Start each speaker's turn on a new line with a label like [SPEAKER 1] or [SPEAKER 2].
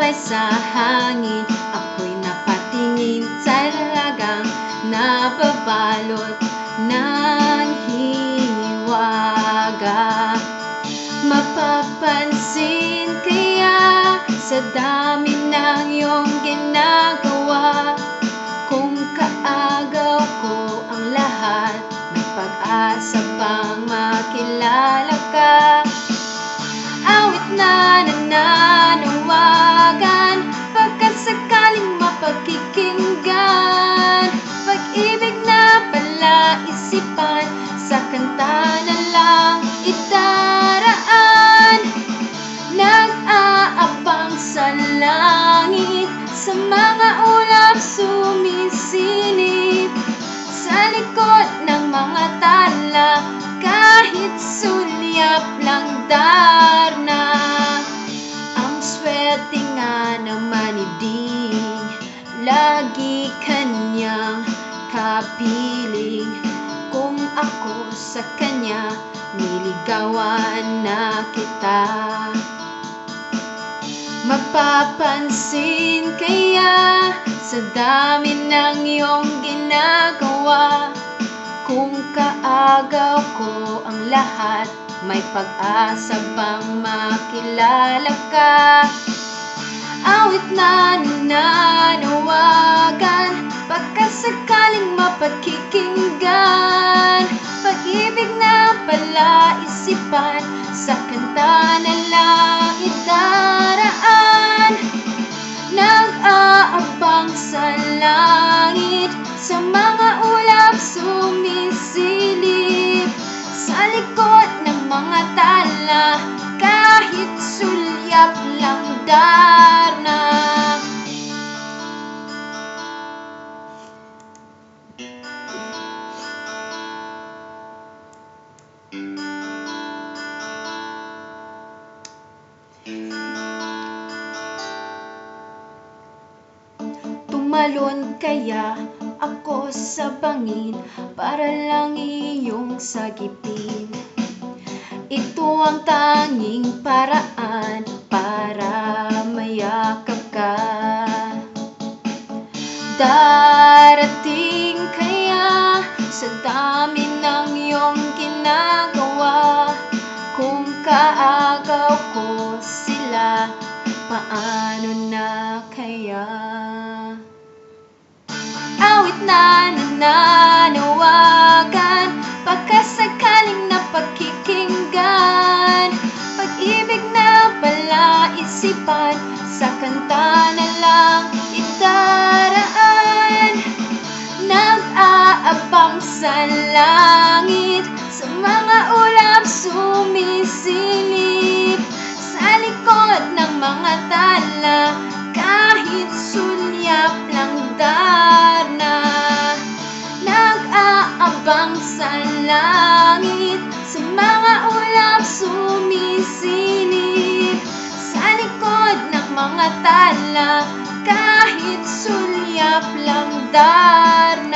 [SPEAKER 1] sumabay sa hangin. Ako'y napatingin sa dalagang nababalot ng hiwaga. Mapapansin kaya sa dami ng iyong ginagawa, kung kaagaw ko ang lahat, may pag-asa bang makilala ka? Awit na nananawagan, pagkat sakaling mapagkikinggan, pag-ibig na palaisipan, sa kanta na lang idaraan. Nag-aabang sa langit, sa mga ulap sumisilip, sa likod ng mga tala, kahit sulyap lang darna. Ang swerte nga naman iding lagi kanyang kapiling. Kung ako sa kanya, niligawan na kita. Mapapansin kaya sa dami ng iyong ginagawa, kung kaagaw ko ang lahat, may pag-asa bang makilala ka? Awit na nananawagan, pagkasakaling mapagkikinggan, pag-ibig na palaisipan, sa kanta na lang idaraan. Nag-aabang sa langit, sa mga ulap sumisilip, sa likod ng mga tala, kahit sulyap lang darna. Tumalon kaya ako sa bangin para lang iyong sagipin. Ito ang tanging paraan para mayakap ka. Darating kaya sa dami ng iyong ginagawa, kung kaagaw ko sila, paano na kaya? Awit na nananawagan, pagkasakaling napagkikinggan, pag-ibig na palaisipan, sa kanta na lang idaraan. Nag-aabang sa langit, sa mga ulap sumisilip, sa likod ng mga tala, kahit sulyap lang darna. Nag-aabang sa langit, sa mga ulap sumisilip, sa likod ng mga tala, kahit sulyap lang darna.